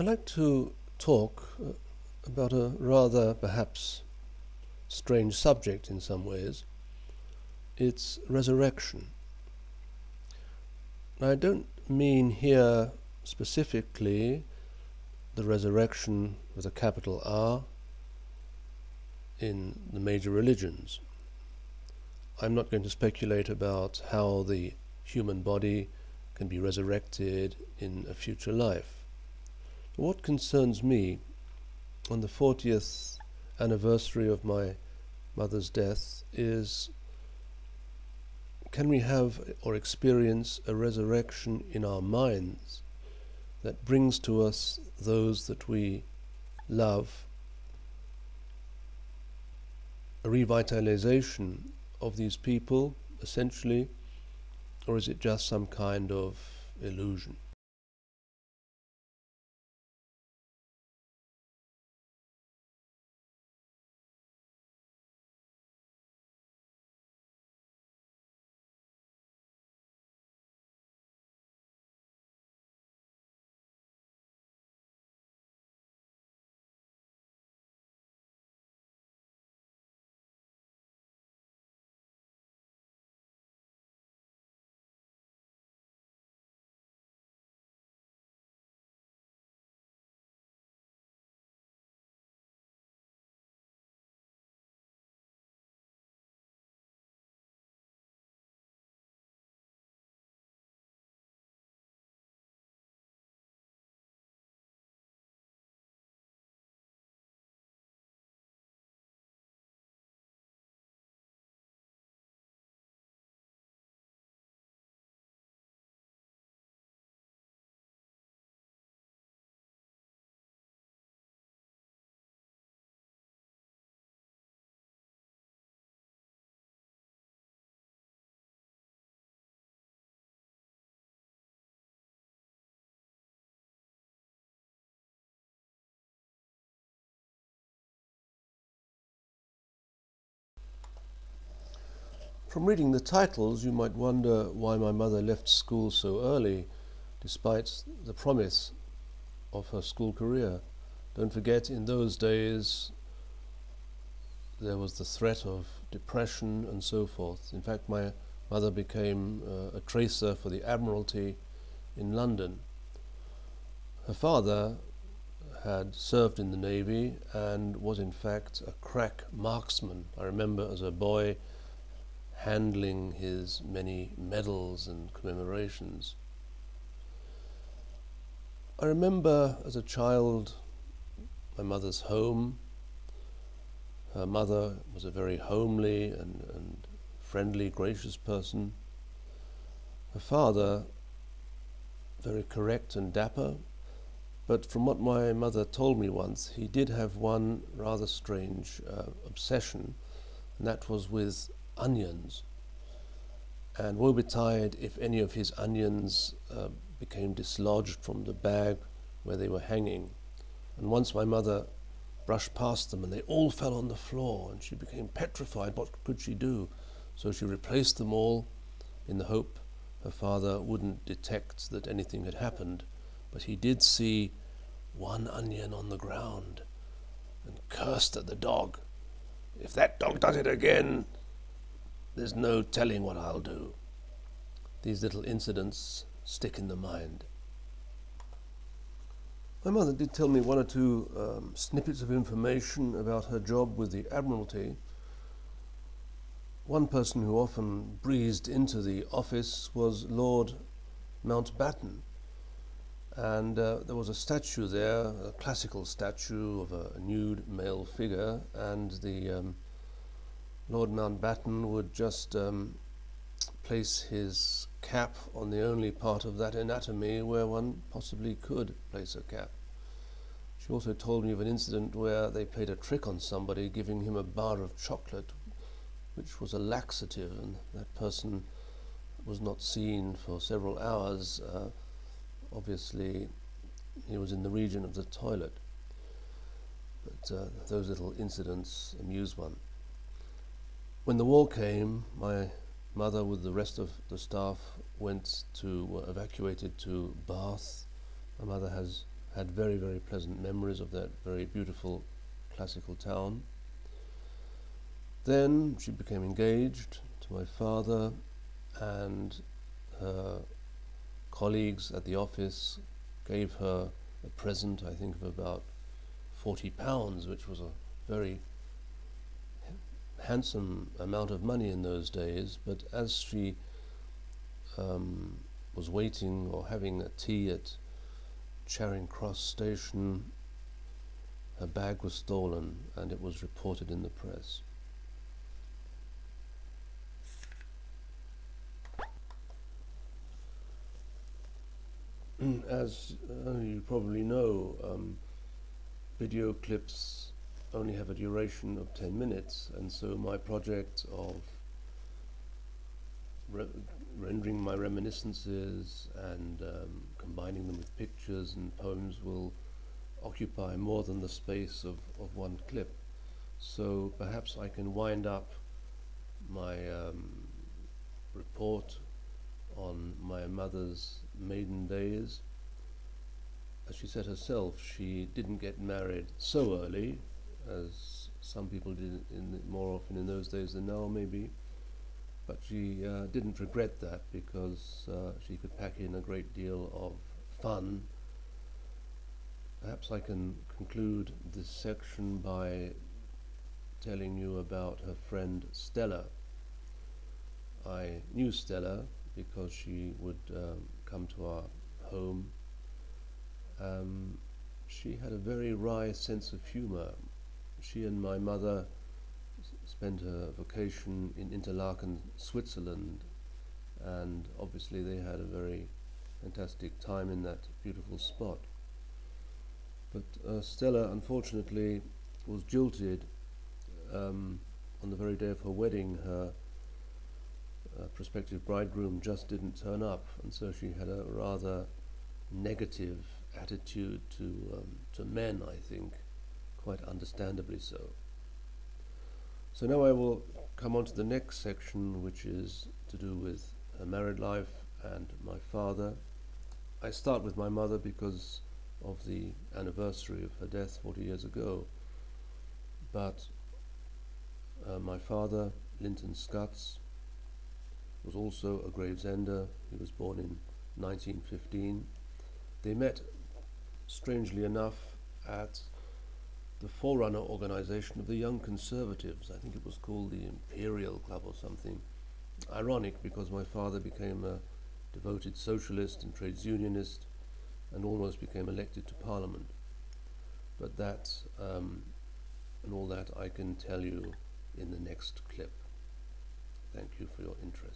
I'd like to talk about a rather perhaps strange subject in some ways. It's resurrection. Now, I don't mean here specifically the resurrection with a capital R in the major religions. I'm not going to speculate about how the human body can be resurrected in a future life. What concerns me, on the 40th anniversary of my mother's death, is can we have or experience a resurrection in our minds that brings to us those that we love, a revitalization of these people, essentially, or is it just some kind of illusion? From reading the titles, you might wonder why my mother left school so early, despite the promise of her school career. Don't forget, in those days, there was the threat of depression and so forth. In fact, my mother became a tracer for the Admiralty in London. Her father had served in the Navy and was in fact a crack marksman. I remember as a boy handling his many medals and commemorations. I remember as a child my mother's home. Her mother was a very homely and friendly, gracious person. Her father, very correct and dapper, but from what my mother told me once, he did have one rather strange obsession, and that was with onions. And woe betide if any of his onions became dislodged from the bag where they were hanging. And once my mother brushed past them and they all fell on the floor, and she became petrified. What could she do? So she replaced them all in the hope her father wouldn't detect that anything had happened. But he did see one onion on the ground and cursed at the dog. "If that dog does it again, there's no telling what I'll do." These little incidents stick in the mind. My mother did tell me one or two snippets of information about her job with the Admiralty. One person who often breezed into the office was Lord Mountbatten, and there was a statue there, a classical statue of a nude male figure, and the Lord Mountbatten would just place his cap on the only part of that anatomy where one possibly could place a cap. She also told me of an incident where they played a trick on somebody, giving him a bar of chocolate, which was a laxative, and that person was not seen for several hours. Obviously, he was in the region of the toilet. But those little incidents amuse one. When the war came, my mother with the rest of the staff were evacuated to Bath. My mother has had very, very pleasant memories of that very beautiful classical town. Then she became engaged to my father, and her colleagues at the office gave her a present, I think, of about £40, which was a very handsome amount of money in those days. But as she was waiting or having a tea at Charing Cross station, her bag was stolen, and it was reported in the press. As you probably know, video clips only have a duration of 10 minutes, and so my project of rendering my reminiscences and combining them with pictures and poems will occupy more than the space of one clip. So perhaps I can wind up my report on my mother's maiden days. As she said herself, she didn't get married so early, as some people did more often in those days than now, maybe. But she didn't regret that, because she could pack in a great deal of fun. Perhaps I can conclude this section by telling you about her friend Stella. I knew Stella because she would come to our home. She had a very wry sense of humor. She and my mother spent a vacation in Interlaken, Switzerland, and obviously they had a very fantastic time in that beautiful spot. But Stella, unfortunately, was jilted on the very day of her wedding. Her prospective bridegroom just didn't turn up, and so she had a rather negative attitude to men, I think, quite understandably so. So now I will come on to the next section, which is to do with her married life and my father. I start with my mother because of the anniversary of her death 40 years ago. But my father, Linton Scutts, was also a Gravesender. He was born in 1915. They met, strangely enough, at the forerunner organization of the Young Conservatives. I think it was called the Imperial Club or something. Ironic, because my father became a devoted socialist and trades unionist and almost became elected to Parliament. But that and all that I can tell you in the next clip. Thank you for your interest.